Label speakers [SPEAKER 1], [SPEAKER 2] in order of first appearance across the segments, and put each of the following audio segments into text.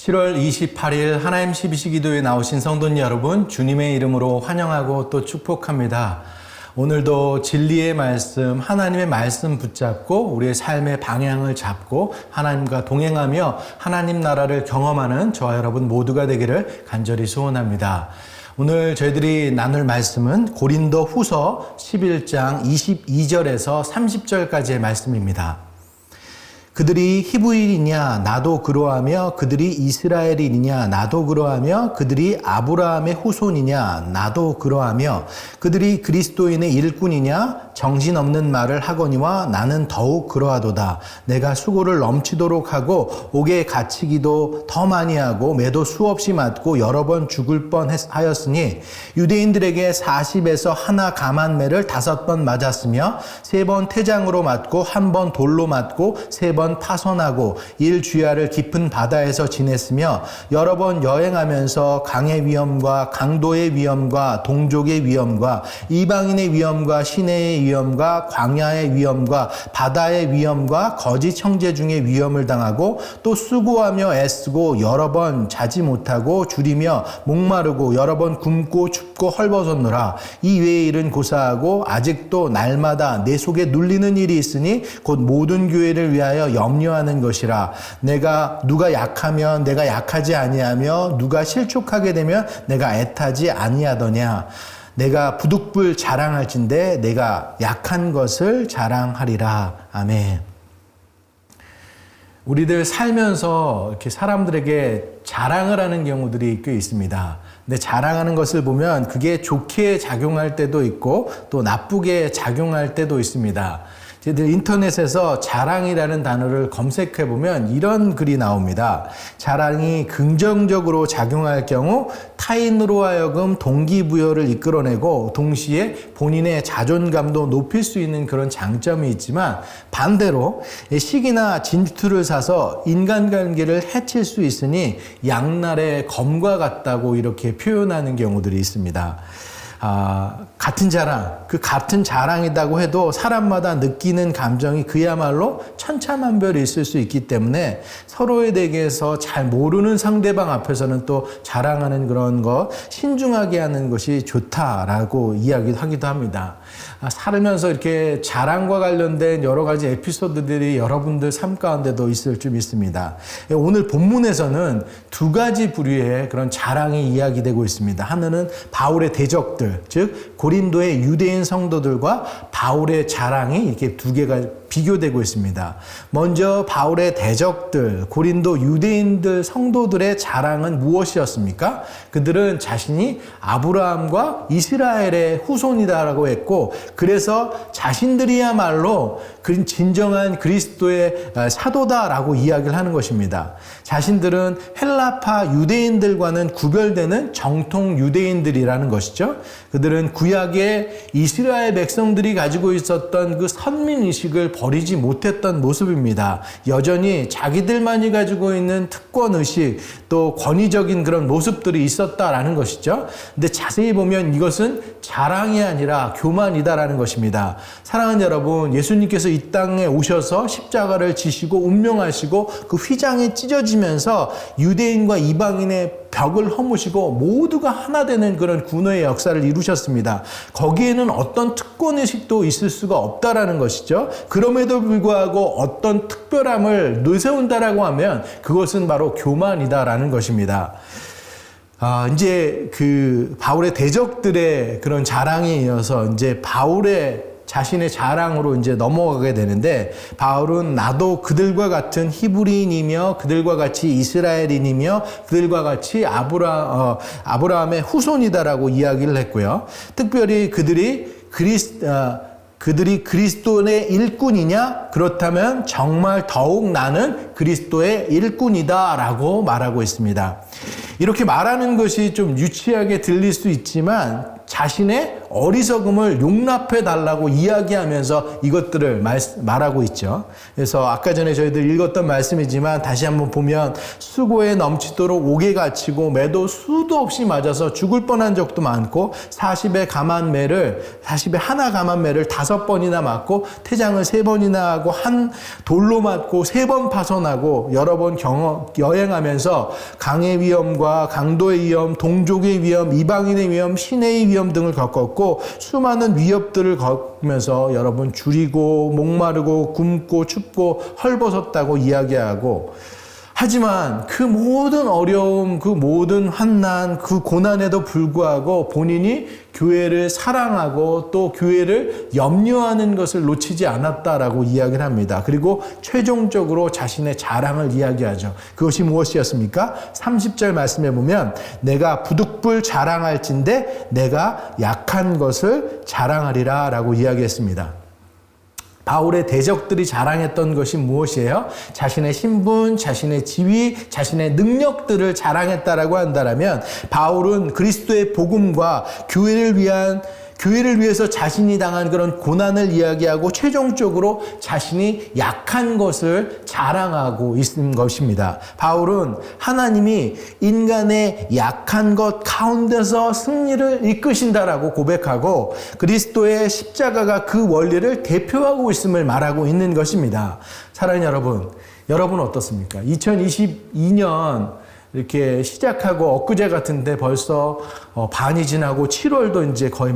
[SPEAKER 1] 7월 28일 하나님 12시 기도에 나오신 성도님 여러분, 주님의 이름으로 환영하고 또 축복합니다. 오늘도 진리의 말씀, 하나님의 말씀 붙잡고 우리의 삶의 방향을 잡고 하나님과 동행하며 하나님 나라를 경험하는 저와 여러분 모두가 되기를 간절히 소원합니다. 오늘 저희들이 나눌 말씀은 고린도 후서 11장 22절에서 30절까지의 말씀입니다. 그들이 히브리인이냐 나도 그러하며 그들이 이스라엘인이냐 나도 그러하며 그들이 아브라함의 후손이냐 나도 그러하며 그들이 그리스도인의 일꾼이냐 정신없는 말을 하거니와 나는 더욱 그러하도다. 내가 수고를 넘치도록 하고 옥에 갇히기도 더 많이 하고 매도 수없이 맞고 여러 번 죽을 뻔하였으니 유대인들에게 40에서 하나 감한매를 5번 맞았으며 3번 태장으로 맞고 1번 돌로 맞고 3번 파손하고 일주야를 깊은 바다에서 지냈으며 여러 번 여행하면서 강의 위험과 강도의 위험과 동족의 위험과 이방인의 위험과 시내의 위험과 광야의 위험과 바다의 위험과 거짓 형제 중에 위험을 당하고 또 수고하며 애쓰고 여러 번 자지 못하고 줄이며 목마르고 여러 번 굶고 춥고 헐벗었노라. 이 외의 일은 고사하고 아직도 날마다 내 속에 눌리는 일이 있으니 곧 모든 교회를 위하여 염려하는 것이라. 내가 누가 약하면 내가 약하지 아니하며 누가 실족하게 되면 내가 애타지 아니하더냐. 내가 부득불 자랑할진대 내가 약한 것을 자랑하리라. 아멘. 우리들 살면서 이렇게 사람들에게 자랑을 하는 경우들이 꽤 있습니다. 근데 자랑하는 것을 보면 그게 좋게 작용할 때도 있고 또 나쁘게 작용할 때도 있습니다. 저희들 인터넷에서 자랑이라는 단어를 검색해 보면 이런 글이 나옵니다. 자랑이 긍정적으로 작용할 경우 타인으로 하여금 동기부여를 이끌어내고 동시에 본인의 자존감도 높일 수 있는 그런 장점이 있지만 반대로 시기나 진투를 사서 인간관계를 해칠 수 있으니 양날의 검과 같다고 이렇게 표현하는 경우들이 있습니다. 같은 자랑, 그 같은 자랑이라고 해도 사람마다 느끼는 감정이 그야말로 천차만별이 있을 수 있기 때문에 서로에 대해서 잘 모르는 상대방 앞에서는 또 자랑하는 그런 것 신중하게 하는 것이 좋다라고 이야기하기도 합니다. 살면서 이렇게 자랑과 관련된 여러 가지 에피소드들이 여러분들 삶 가운데도 있을 줄 믿습니다. 오늘 본문에서는 2가지 부류의 그런 자랑이 이야기되고 있습니다. 하나는 바울의 대적들, 즉 고린도의 유대인 성도들과 바울의 자랑이 이렇게 2개가 비교되고 있습니다. 먼저 바울의 대적들, 고린도 유대인들 성도들의 자랑은 무엇이었습니까? 그들은 자신이 아브라함과 이스라엘의 후손이다라고 했고 그래서 자신들이야말로 진정한 그리스도의 사도다라고 이야기를 하는 것입니다. 자신들은 헬라파 유대인들과는 구별되는 정통 유대인들이라는 것이죠. 그들은 구약의 이스라엘 백성들이 가지고 있었던 그 선민의식을 버리지 못했던 모습입니다. 여전히 자기들만이 가지고 있는 특권의식 또 권위적인 그런 모습들이 있었다라는 것이죠. 근데 자세히 보면 이것은 자랑이 아니라 교만이다라는 것입니다. 사랑하는 여러분, 예수님께서 이 땅에 오셔서 십자가를 지시고 운명하시고 그 휘장이 찢어지면서 유대인과 이방인의 벽을 허무시고 모두가 하나 되는 그런 구원의 역사를 이루셨습니다. 거기에는 어떤 특권의식도 있을 수가 없다라는 것이죠. 그럼에도 불구하고 어떤 특별함을 내세운다라고 하면 그것은 바로 교만이다라는 것입니다. 이제 그 바울의 대적들의 그런 자랑에 이어서 이제 바울의 자신의 자랑으로 이제 넘어가게 되는데 바울은 나도 그들과 같은 히브리인이며 그들과 같이 이스라엘인이며 그들과 같이 아브라함의 후손이다라고 이야기를 했고요. 특별히 그들이 그리스도의 일꾼이냐? 그렇다면 정말 더욱 나는 그리스도의 일꾼이다라고 말하고 있습니다. 이렇게 말하는 것이 좀 유치하게 들릴 수 있지만 자신의 어리석음을 용납해 달라고 이야기하면서 이것들을 말하고 있죠. 그래서 아까 전에 저희들 읽었던 말씀이지만 다시 한번 보면 수고에 넘치도록 옥에 갇히고 매도 수도 없이 맞아서 죽을 뻔한 적도 많고 40에 하나 가만매를 5번이나 맞고 태장을 3번이나 하고 한 돌로 맞고 3번 파손하고 여러 번 여행하면서 강의 위험과 강도의 위험, 동족의 위험, 이방인의 위험, 시내의 위험 등을 겪었고 수많은 위협들을 겪으면서 여러분 줄이고 목마르고 굶고 춥고 헐벗었다고 이야기하고 하지만 그 모든 어려움, 그 모든 환난, 그 고난에도 불구하고 본인이 교회를 사랑하고 또 교회를 염려하는 것을 놓치지 않았다라고 이야기를 합니다. 그리고 최종적으로 자신의 자랑을 이야기하죠. 그것이 무엇이었습니까? 30절 말씀에 보면 내가 부득불 자랑할진대 내가 약한 것을 자랑하리라 라고 이야기했습니다. 바울의 대적들이 자랑했던 것이 무엇이에요? 자신의 신분, 자신의 지위, 자신의 능력들을 자랑했다라고 한다면 바울은 그리스도의 복음과 교회를 위해서 자신이 당한 그런 고난을 이야기하고 최종적으로 자신이 약한 것을 자랑하고 있는 것입니다. 바울은 하나님이 인간의 약한 것 가운데서 승리를 이끄신다라고 고백하고 그리스도의 십자가가 그 원리를 대표하고 있음을 말하고 있는 것입니다. 사랑하는 여러분 어떻습니까? 2022년 이렇게 시작하고 엊그제 같은데 벌써 반이 지나고 7월도 이제 거의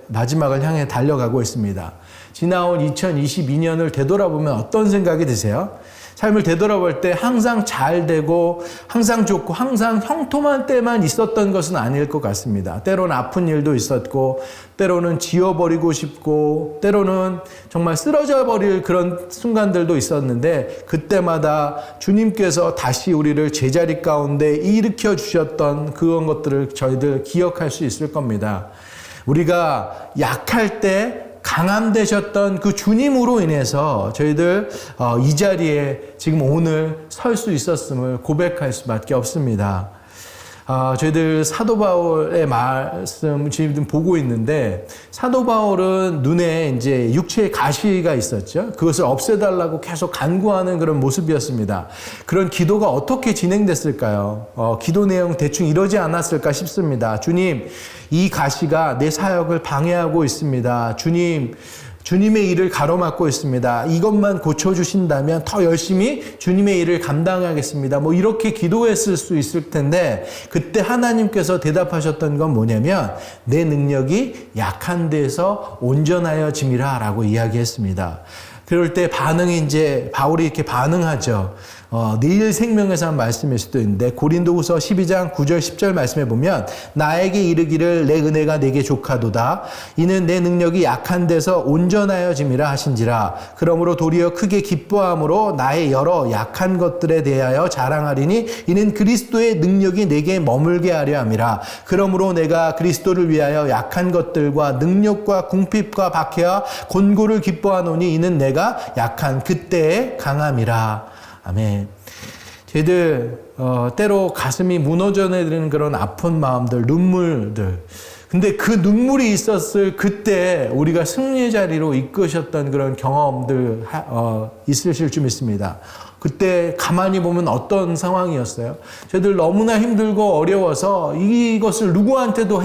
[SPEAKER 1] 마지막을 향해 달려가고 있습니다. 지나온 2022년을 되돌아보면 어떤 생각이 드세요? 삶을 되돌아볼 때 항상 잘 되고 항상 좋고 항상 형통한 때만 있었던 것은 아닐 것 같습니다. 때로는 아픈 일도 있었고 때로는 지워버리고 싶고 때로는 정말 쓰러져 버릴 그런 순간들도 있었는데 그때마다 주님께서 다시 우리를 제자리 가운데 일으켜 주셨던 그런 것들을 저희들 기억할 수 있을 겁니다. 우리가 약할 때 강함 되셨던 그 주님으로 인해서 저희들 이 자리에 지금 오늘 설 수 있었음을 고백할 수밖에 없습니다. 저희들 사도 바울의 말씀 지금 보고 있는데 사도 바울은 눈에 이제 육체의 가시가 있었죠. 그것을 없애달라고 계속 간구하는 그런 모습이었습니다. 그런 기도가 어떻게 진행됐을까요? 기도 내용 대충 이러지 않았을까 싶습니다. 주님, 이 가시가 내 사역을 방해하고 있습니다. 주님의 일을 가로막고 있습니다. 이것만 고쳐주신다면 더 열심히 주님의 일을 감당하겠습니다. 이렇게 기도했을 수 있을 텐데 그때 하나님께서 대답하셨던 건 뭐냐면 내 능력이 약한 데서 온전하여짐이라 라고 이야기했습니다. 그럴 때 바울이 이렇게 반응하죠. 내일 생명에서 한 말씀일 수도 있는데 고린도후서 12장 9절 10절 말씀에 보면 나에게 이르기를 내 은혜가 내게 족하도다. 이는 내 능력이 약한 데서 온전하여짐이라 하신지라. 그러므로 도리어 크게 기뻐함으로 나의 여러 약한 것들에 대하여 자랑하리니 이는 그리스도의 능력이 내게 머물게 하려 함이라. 그러므로 내가 그리스도를 위하여 약한 것들과 능력과 궁핍과 박해와 곤고를 기뻐하노니 이는 내가 약한 그때의 강함이라. 아멘. 저희들 때로 가슴이 무너져 내리는 그런 아픈 마음들, 눈물들. 근데 그 눈물이 있었을 그때 우리가 승리의 자리로 이끄셨던 그런 경험들 있으실 줄 믿습니다. 그때 가만히 보면 어떤 상황이었어요? 저희들 너무나 힘들고 어려워서 이것을 누구한테도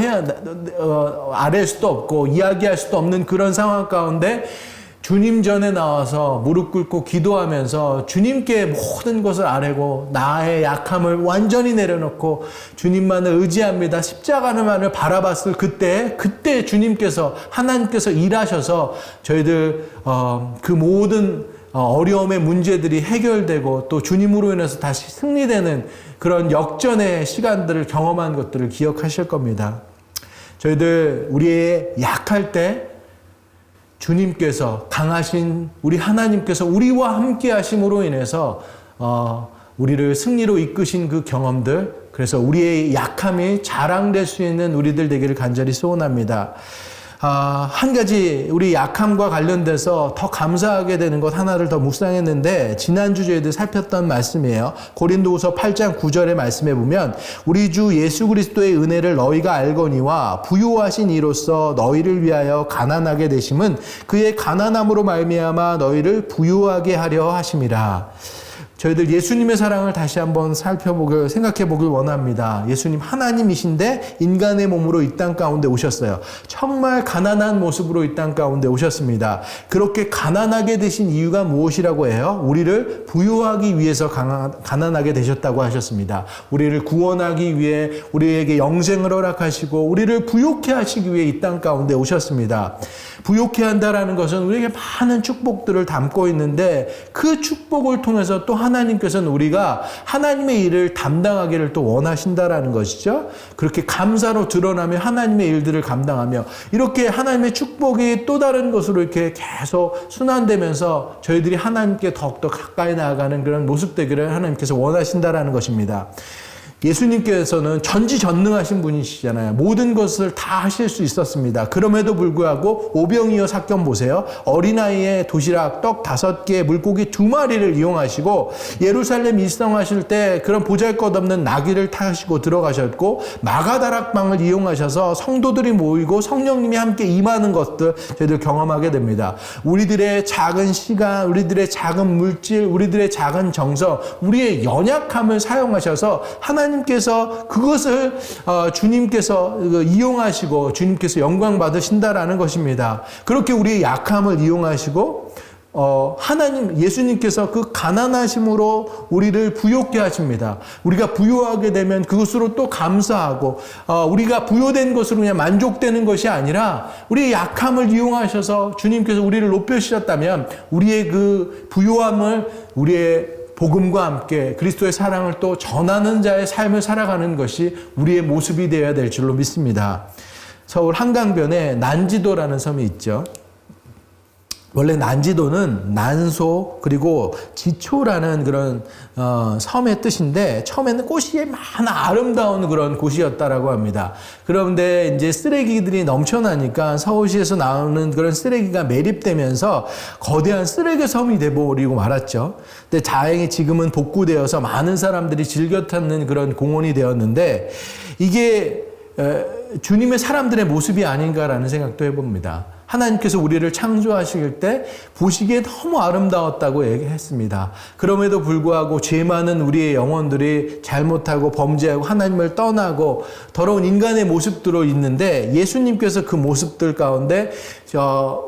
[SPEAKER 1] 아뢰 수도 없고 이야기할 수도 없는 그런 상황 가운데 주님 전에 나와서 무릎 꿇고 기도하면서 주님께 모든 것을 아뢰고 나의 약함을 완전히 내려놓고 주님만을 의지합니다. 십자가만을 바라봤을 그때 주님께서 하나님께서 일하셔서 저희들 그 모든 어려움의 문제들이 해결되고 또 주님으로 인해서 다시 승리되는 그런 역전의 시간들을 경험한 것들을 기억하실 겁니다. 저희들 우리의 약할 때 주님께서 강하신 우리 하나님께서 우리와 함께 하심으로 인해서 우리를 승리로 이끄신 그 경험들, 그래서 우리의 약함이 자랑될 수 있는 우리들 되기를 간절히 소원합니다. 한 가지 우리 약함과 관련돼서 더 감사하게 되는 것 하나를 더 묵상했는데, 지난주 저희들 살폈던 말씀이에요. 고린도후서 8장 9절의 말씀에 보면 우리 주 예수 그리스도의 은혜를 너희가 알거니와 부요하신 이로써 너희를 위하여 가난하게 되심은 그의 가난함으로 말미암아 너희를 부요하게 하려 하심이라. 저희들 예수님의 사랑을 다시 한번 살펴보길, 생각해보길 원합니다. 예수님 하나님이신데 인간의 몸으로 이 땅 가운데 오셨어요. 정말 가난한 모습으로 이 땅 가운데 오셨습니다. 그렇게 가난하게 되신 이유가 무엇이라고 해요? 우리를 부요하기 위해서 가난하게 되셨다고 하셨습니다. 우리를 구원하기 위해, 우리에게 영생을 허락하시고 우리를 부요케 하시기 위해 이 땅 가운데 오셨습니다. 부요케 한다라는 것은 우리에게 많은 축복들을 담고 있는데, 그 축복을 통해서 또 하나님께서는 우리가 하나님의 일을 담당하기를 또 원하신다라는 것이죠. 그렇게 감사로 드러나며 하나님의 일들을 감당하며, 이렇게 하나님의 축복이 또 다른 것으로 이렇게 계속 순환되면서 저희들이 하나님께 더욱더 가까이 나아가는 그런 모습 되기를 하나님께서 원하신다라는 것입니다. 예수님께서는 전지전능하신 분이시잖아요. 모든 것을 다 하실 수 있었습니다. 그럼에도 불구하고 오병이어 사건 보세요. 어린아이의 도시락 떡 5개, 물고기 2마리를 이용하시고 예루살렘 입성하실 때 그런 보잘것없는 나귀를 타시고 들어가셨고, 마가다락방을 이용하셔서 성도들이 모이고 성령님이 함께 임하는 것들 저희들 경험하게 됩니다. 우리들의 작은 시간, 우리들의 작은 물질, 우리들의 작은 정성, 우리의 연약함을 사용하셔서 하나님께서 그것을 주님께서 이용하시고 주님께서 영광 받으신다라는 것입니다. 그렇게 우리의 약함을 이용하시고 하나님, 예수님께서 그 가난하심으로 우리를 부요케 하십니다. 우리가 부요하게 되면 그것으로 또 감사하고, 우리가 부요된 것으로 그냥 만족되는 것이 아니라 우리의 약함을 이용하셔서 주님께서 우리를 높여주셨다면 우리의 그 부요함을 우리의 복음과 함께 그리스도의 사랑을 또 전하는 자의 삶을 살아가는 것이 우리의 모습이 되어야 될 줄로 믿습니다. 서울 한강변에 난지도라는 섬이 있죠. 원래 난지도는 난소 그리고 지초라는 그런 섬의 뜻인데, 처음에는 꽃이 많아 아름다운 그런 곳이었다라고 합니다. 그런데 이제 쓰레기들이 넘쳐나니까 서울시에서 나오는 그런 쓰레기가 매립되면서 거대한 쓰레기 섬이 돼버리고 말았죠. 근데 다행히 지금은 복구되어서 많은 사람들이 즐겨 찾는 그런 공원이 되었는데, 이게 주님의 사람들의 모습이 아닌가라는 생각도 해봅니다. 하나님께서 우리를 창조하실 때 보시기에 너무 아름다웠다고 얘기했습니다. 그럼에도 불구하고 죄 많은 우리의 영혼들이 잘못하고 범죄하고 하나님을 떠나고 더러운 인간의 모습들로 있는데, 예수님께서 그 모습들 가운데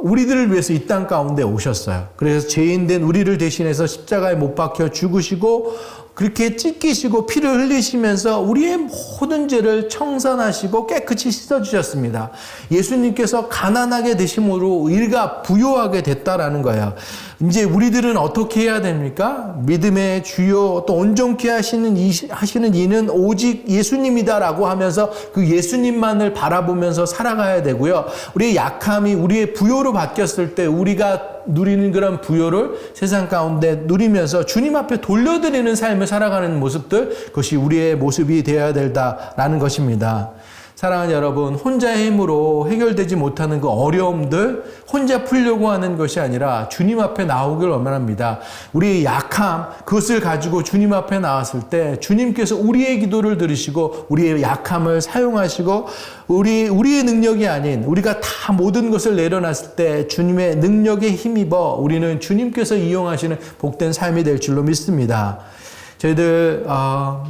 [SPEAKER 1] 우리들을 위해서 이 땅 가운데 오셨어요. 그래서 죄인된 우리를 대신해서 십자가에 못 박혀 죽으시고 그렇게 찢기시고 피를 흘리시면서 우리의 모든 죄를 청산하시고 깨끗이 씻어주셨습니다. 예수님께서 가난하게 되심으로 우리가 부요하게 됐다라는 거예요. 이제 우리들은 어떻게 해야 됩니까? 믿음의 주요 또 온전케 하시는 이는 오직 예수님이다라고 하면서 그 예수님만을 바라보면서 살아가야 되고요. 우리의 약함이 우리의 부요로 바뀌었을 때 우리가 누리는 그런 부요를 세상 가운데 누리면서 주님 앞에 돌려드리는 삶을 살아가는 모습들, 그것이 우리의 모습이 되어야 된다라는 것입니다. 사랑하는 여러분, 혼자의 힘으로 해결되지 못하는 그 어려움들 혼자 풀려고 하는 것이 아니라 주님 앞에 나오길 원합니다. 우리의 약함, 그것을 가지고 주님 앞에 나왔을 때 주님께서 우리의 기도를 들으시고 우리의 약함을 사용하시고 우리의 능력이 아닌 우리가 다 모든 것을 내려놨을 때 주님의 능력에 힘입어 우리는 주님께서 이용하시는 복된 삶이 될 줄로 믿습니다. 저희들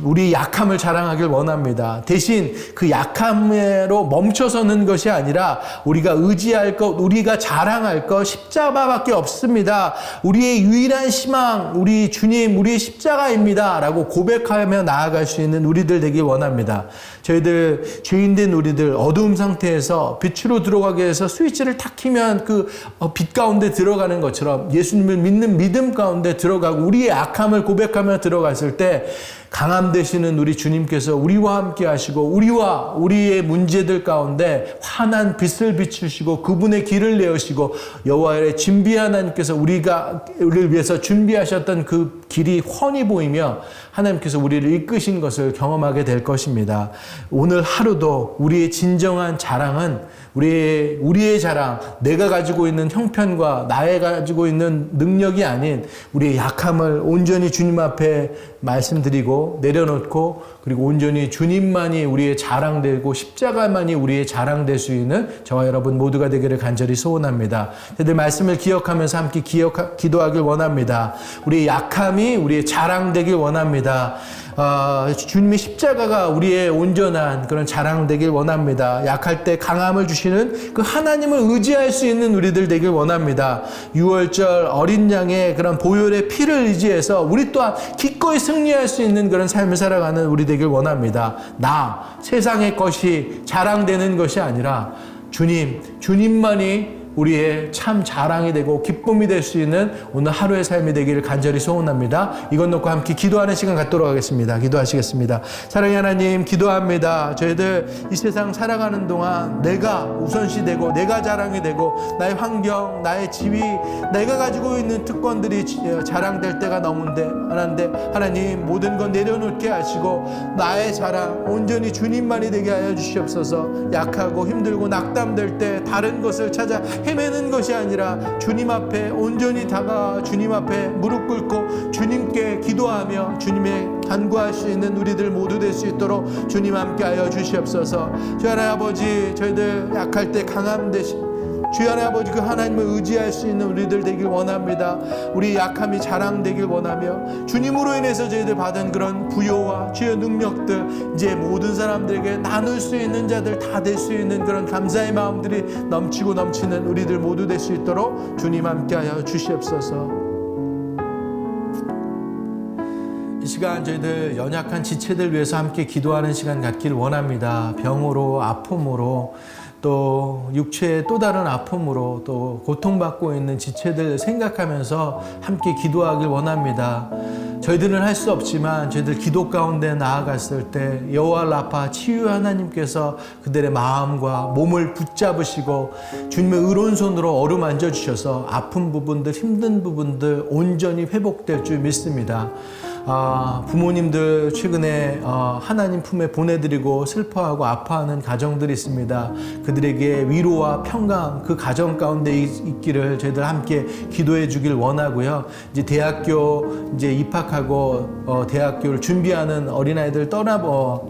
[SPEAKER 1] 우리 약함을 자랑하길 원합니다. 대신 그 약함으로 멈춰서는 것이 아니라 우리가 의지할 것, 우리가 자랑할 것 십자가밖에 없습니다. 우리의 유일한 희망, 우리 주님, 우리의 십자가입니다 라고 고백하며 나아갈 수 있는 우리들 되길 원합니다. 저희들 죄인된 우리들 어두움 상태에서 빛으로 들어가게 해서 스위치를 탁 키면 그 빛 가운데 들어가는 것처럼 예수님을 믿는 믿음 가운데 들어가고 우리의 약함을 고백하며 들어갔을 때 강함 되시는 우리 주님께서 우리와 함께 하시고 우리와 우리의 문제들 가운데 환한 빛을 비추시고 그분의 길을 내으시고 여호와의 진비 하나님께서 우리를 위해서 준비하셨던 그 길이 훤히 보이며 하나님께서 우리를 이끄신 것을 경험하게 될 것입니다. 오늘 하루도 우리의 진정한 자랑은 우리의 자랑, 내가 가지고 있는 형편과 나의 가지고 있는 능력이 아닌 우리의 약함을 온전히 주님 앞에 말씀드리고 내려놓고, 그리고 온전히 주님만이 우리의 자랑되고 십자가만이 우리의 자랑될 수 있는 저와 여러분 모두가 되기를 간절히 소원합니다. 저희들 말씀을 기억하면서 함께 기도하길 원합니다. 우리의 약함이 우리의 자랑되길 원합니다. 주님의 십자가가 우리의 온전한 그런 자랑 되길 원합니다. 약할 때 강함을 주시는 그 하나님을 의지할 수 있는 우리들 되길 원합니다. 6월절 어린 양의 그런 보혈의 피를 의지해서 우리 또한 기꺼이 승리할 수 있는 그런 삶을 살아가는 우리 되길 원합니다. 세상의 것이 자랑되는 것이 아니라 주님만이 우리의 참 자랑이 되고 기쁨이 될 수 있는 오늘 하루의 삶이 되기를 간절히 소원합니다. 이것 놓고 함께 기도하는 시간 갖도록 하겠습니다. 기도하시겠습니다. 사랑의 하나님, 기도합니다. 저희들 이 세상 살아가는 동안 내가 우선시 되고 내가 자랑이 되고 나의 환경, 나의 지위, 내가 가지고 있는 특권들이 자랑될 때가 너무한데 하나님 모든 건 내려놓게 하시고 나의 자랑 온전히 주님만이 되게 하여 주시옵소서. 약하고 힘들고 낙담될 때 다른 것을 찾아 헤매는 것이 아니라 주님 앞에 온전히 다가와 주님 앞에 무릎 꿇고 주님께 기도하며 주님의 간구할 수 있는 우리들 모두 될 수 있도록 주님 함께하여 주시옵소서. 주 하나님 아버지, 저희들 약할 때 강함 되신 주여 하나님 아버지, 그 하나님을 의지할 수 있는 우리들 되길 원합니다. 우리 약함이 자랑되길 원하며 주님으로 인해서 저희들 받은 그런 부요와 주여 능력들 이제 모든 사람들에게 나눌 수 있는 자들 다 될 수 있는 그런 감사의 마음들이 넘치고 넘치는 우리들 모두 될 수 있도록 주님 함께하여 주시옵소서. 이 시간 저희들 연약한 지체들 위해서 함께 기도하는 시간 갖길 원합니다. 병으로, 아픔으로, 또 육체의 또 다른 아픔으로 또 고통받고 있는 지체들 생각하면서 함께 기도하길 원합니다. 저희들은 할 수 없지만 저희들 기도 가운데 나아갔을 때 여호와 라파 치유 하나님께서 그들의 마음과 몸을 붙잡으시고 주님의 의로운 손으로 어루만져 주셔서 아픈 부분들, 힘든 부분들 온전히 회복될 줄 믿습니다. 부모님들 최근에 하나님 품에 보내드리고 슬퍼하고 아파하는 가정들이 있습니다. 그들에게 위로와 평강, 그 가정 가운데 있기를 저희들 함께 기도해 주길 원하고요. 이제 대학교 입학하고 대학교를 준비하는 어린아이들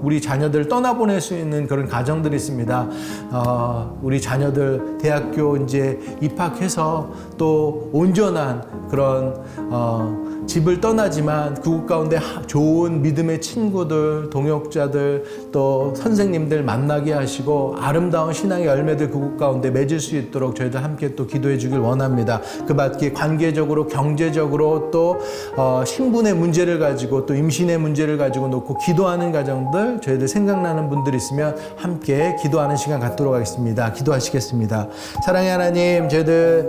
[SPEAKER 1] 우리 자녀들 떠나보낼 수 있는 그런 가정들이 있습니다. 우리 자녀들 대학교 이제 입학해서 또 온전한 그런 집을 떠나지만 그곳 가운데 좋은 믿음의 친구들, 동역자들, 또 선생님들 만나게 하시고 아름다운 신앙의 열매들 그곳 가운데 맺을 수 있도록 저희들 함께 또 기도해 주길 원합니다. 그 밖에 관계적으로, 경제적으로 또 신분의 문제를 가지고 또 임신의 문제를 가지고 놓고 기도하는 가정들, 저희들 생각나는 분들 있으면 함께 기도하는 시간 갖도록 하겠습니다. 기도하시겠습니다. 사랑의 하나님, 저희들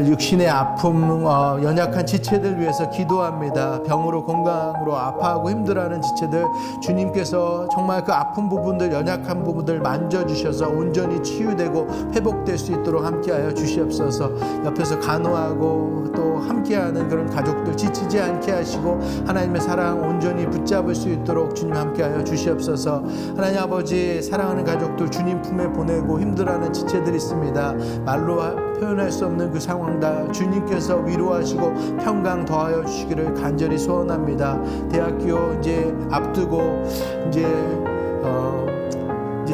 [SPEAKER 1] 육신의 아픔, 연약한 지체들 위해서 기도합니다. 병으로 건강으로 아파하고 힘들어하는 지체들 주님께서 정말 그 아픈 부분들, 연약한 부분들 만져주셔서 온전히 치유되고 회복될 수 있도록 함께하여 주시옵소서. 옆에서 간호하고 또 함께하는 그런 가족들 지치지 않게 하시고 하나님의 사랑 온전히 붙잡을 수 있도록 주님 함께하여 주시옵소서. 하나님 아버지, 사랑하는 가족들 주님 품에 보내고 힘들어하는 지체들이 있습니다. 말로 표현할 수 없는 그 상황 다 주님께서 위로하시고 평강 더하여 주시기를 간절히 소원합니다. 대학교 이제 앞두고 이제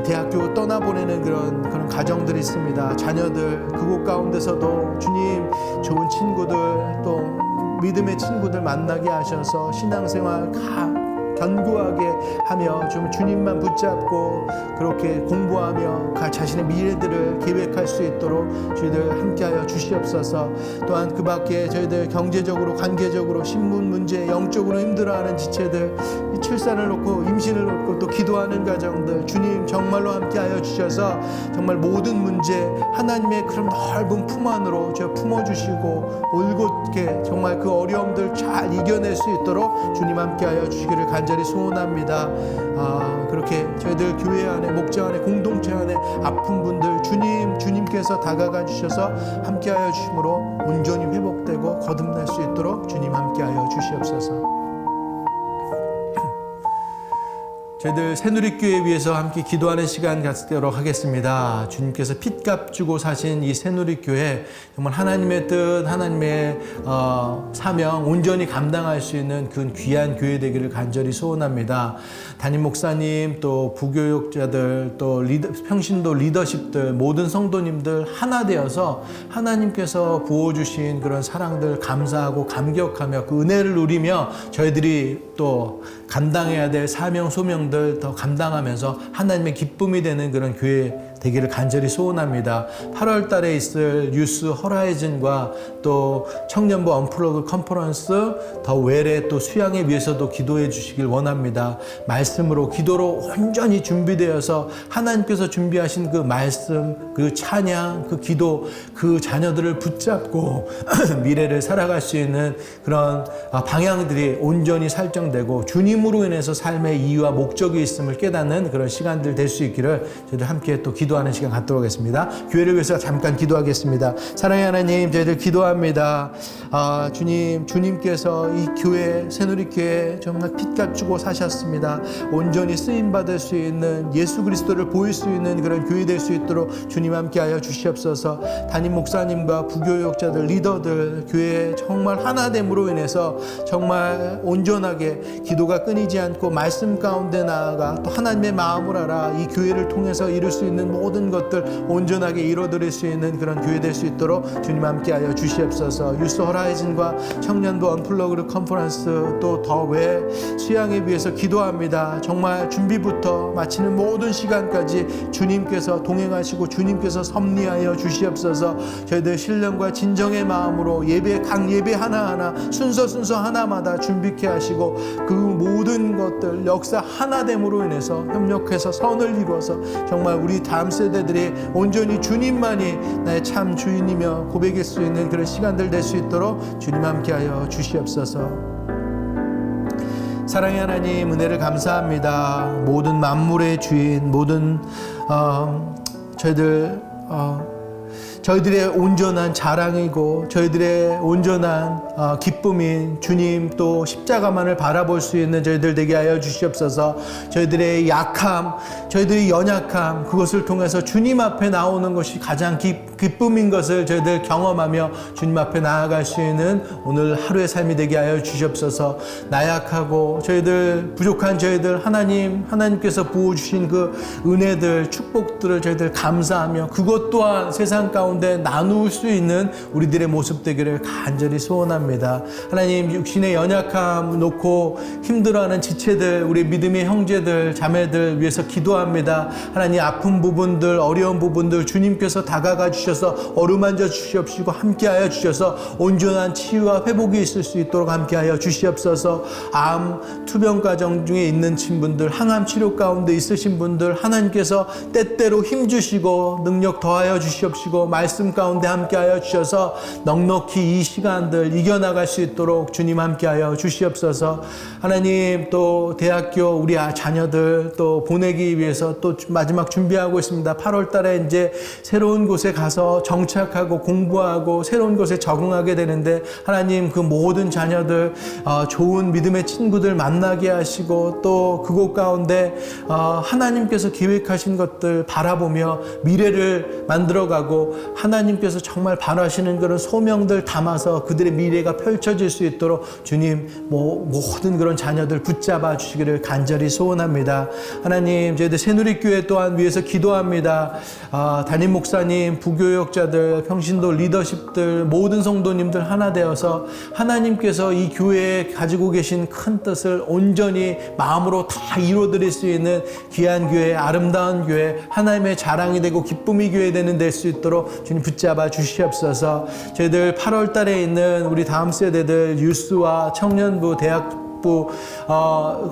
[SPEAKER 1] 대학교 떠나보내는 그런 가정들이 있습니다. 자녀들 그곳 가운데서도 주님 좋은 친구들 또 믿음의 친구들 만나게 하셔서 신앙생활 견고하게 하며 좀 주님만 붙잡고 그렇게 공부하며 자신의 미래들을 계획할 수 있도록 저희들 함께하여 주시옵소서. 또한 그 밖에 저희들 경제적으로, 관계적으로, 신분 문제, 영적으로 힘들어하는 지체들, 이 출산을 놓고 임신을 놓고 또 기도하는 가정들 주님 정말로 함께하여 주셔서 정말 모든 문제 하나님의 그런 넓은 품 안으로 저 품어주시고 올곧게 정말 그 어려움들 잘 이겨낼 수 있도록 주님 함께하여 주시기를 간절히 소원합니다. 그렇게 저희들 교회 안에, 목장 안에, 공동체 안에 아픈 분들 주님께서 다가가 주셔서 함께하여 주심으로 온전히 회복되고 거듭날 수 있도록 주님 함께하여 주시옵소서. 저희들 새누리교회 위해서 함께 기도하는 시간 갖도록 하겠습니다. 주님께서 핏값 주고 사신 이 새누리교회 정말 하나님의 뜻, 하나님의 사명 온전히 감당할 수 있는 그 귀한 교회 되기를 간절히 소원합니다. 담임 목사님, 또 부교육자들, 또 평신도 리더십들, 모든 성도님들 하나 되어서 하나님께서 부어주신 그런 사랑들 감사하고 감격하며 그 은혜를 누리며 저희들이 또 감당해야 될 사명, 소명들 더 감당하면서 하나님의 기쁨이 되는 그런 교회 되기를 간절히 소원합니다. 8월 달에 있을 유스 허라이즌과 또 청년부 언플러그 컨퍼런스 더 외래 또 수양에 위해서도 기도해 주시길 원합니다. 말씀으로 기도로 온전히 준비되어서 하나님께서 준비하신 그 말씀, 그 찬양, 그 기도, 그 자녀들을 붙잡고 미래를 살아갈 수 있는 그런 방향들이 온전히 설정되고 주님으로 인해서 삶의 이유와 목적이 있음을 깨닫는 그런 시간들 될 수 있기를 저희들 함께 또 기도하는 시간 갖도록 하겠습니다. 교회를 위해서 잠깐 기도하겠습니다. 사랑의 하나님, 저희들 기도합니다. 주님께서 이 교회, 새누리교회 정말 핏값 주고 사셨습니다. 온전히 쓰임받을 수 있는 예수 그리스도를 보일 수 있는 그런 교회 될 수 있도록 주님 함께하여 주시옵소서. 담임 목사님과 부교육자들, 리더들, 교회 정말 하나됨으로 인해서 정말 온전하게 기도가 끊이지 않고 말씀 가운데 나아가 또 하나님의 마음을 알아 이 교회를 통해서 이룰 수 있는 모든 것들 온전하게 이뤄드릴 수 있는 그런 교회 될 수 있도록 주님 함께하여 주시옵소서. 유스 허라이즌과 청년부 언플러그드 컨퍼런스 또 더 외 수양에 위해서 기도합니다. 정말 준비부터 마치는 모든 시간까지 주님께서 동행하시고 주님께서 섭리하여 주시옵소서. 저희들 신령과 진정의 마음으로 각 예배 하나하나 순서 하나마다 준비케 하시고 그 모든 것들 역사 하나됨으로 인해서 협력해서 선을 이루어서 정말 우리 다음 세대들이 온전히 주님만이 나의 참 주인이며 고백할 수 있는 그런 시간들 될 수 있도록 주님 함께하여 주시옵소서. 사랑의 하나님, 은혜를 감사합니다. 모든 만물의 주인, 모든 저희들의 온전한 자랑이고 저희들의 온전한 기쁨인 주님 또 십자가만을 바라볼 수 있는 저희들 되게 하여 주시옵소서. 저희들의 약함, 저희들의 연약함, 그것을 통해서 주님 앞에 나오는 것이 가장 기쁨인 것을 저희들 경험하며 주님 앞에 나아갈 수 있는 오늘 하루의 삶이 되게 하여 주시옵소서. 나약하고 저희들 부족한 저희들 하나님께서 부어주신 그 은혜들, 축복들을 저희들 감사하며 그것 또한 세상 가운데 나눌 수 있는 우리들의 모습 되기를 간절히 소원합니다. 하나님, 육신의 연약함 놓고 힘들어하는 지체들, 우리 믿음의 형제들, 자매들 위해서 기도합니다. 하나님, 아픈 부분들, 어려운 부분들 주님께서 다가가 주셔서 어루만져 주시옵시고 함께하여 주셔서 온전한 치유와 회복이 있을 수 있도록 함께하여 주시옵소서. 암 투병 과정 중에 있는 친분들, 항암 치료 가운데 있으신 분들 하나님께서 때때로 힘주시고 능력 더하여 주시옵시고 말씀 가운데 함께하여 주셔서 넉넉히 이 시간들 이겨나갈 수 있도록 주님 함께하여 주시옵소서. 하나님, 또 대학교 우리 자녀들 또 보내기 위해서 또 마지막 준비하고 있습니다. 8월 달에 이제 새로운 곳에 가서 정착하고 공부하고 새로운 곳에 적응하게 되는데 하나님, 그 모든 자녀들 좋은 믿음의 친구들 만나게 하시고 또 그곳 가운데 하나님께서 계획하신 것들 바라보며 미래를 만들어가고 하나님께서 정말 바라시는 그런 소명들 담아서 그들의 미래가 펼쳐질 수 있도록 주님 모든 그런 자녀들 붙잡아 주시기를 간절히 소원합니다. 하나님, 저희들 새누리교회 또한 위해서 기도합니다. 담임 목사님, 부교역자들, 평신도 리더십들, 모든 성도님들 하나 되어서 하나님께서 이 교회에 가지고 계신 큰 뜻을 온전히 마음으로 다 이루어드릴 수 있는 귀한 교회, 아름다운 교회, 하나님의 자랑이 되고 기쁨이 교회 되는 될 수 있도록 주님 붙잡아 주시옵소서. 저희들 8월 달에 있는 우리 다음 세대들 유스와 청년부, 대학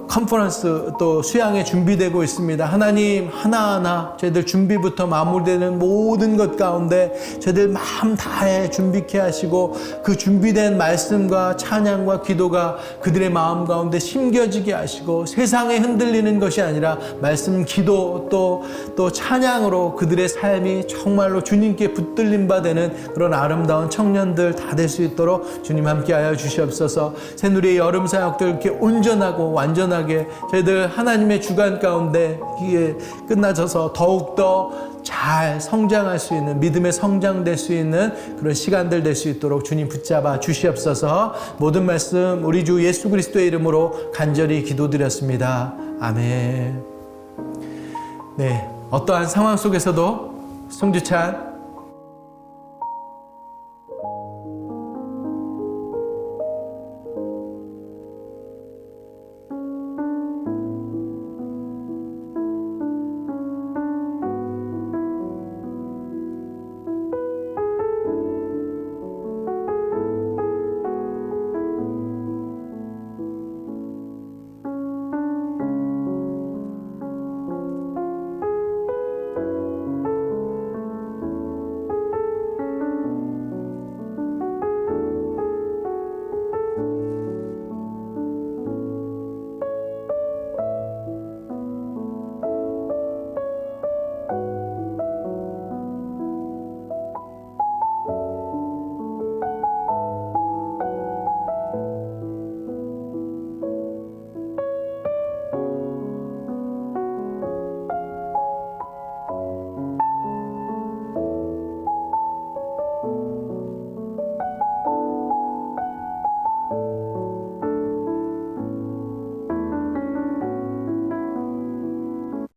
[SPEAKER 1] 컨퍼런스 또 수양에 준비되고 있습니다. 하나님, 하나하나 저희들 준비부터 마무리되는 모든 것 가운데 저희들 마음 다해 준비케 하시고 그 준비된 말씀과 찬양과 기도가 그들의 마음 가운데 심겨지게 하시고 세상에 흔들리는 것이 아니라 말씀, 기도 또 찬양으로 그들의 삶이 정말로 주님께 붙들림 바 되는 그런 아름다운 청년들 다 될 수 있도록 주님 함께하여 주시옵소서. 새누리의 여름 사역들 이렇게 온전하고 완전하게 저희들 하나님의 주관 가운데 이게 끝나져서 더욱더 잘 성장할 수 있는, 믿음의 성장될 수 있는 그런 시간들 될 수 있도록 주님 붙잡아 주시옵소서. 모든 말씀 우리 주 예수 그리스도의 이름으로 간절히 기도드렸습니다. 아멘. 네, 어떠한 상황 속에서도 송주찬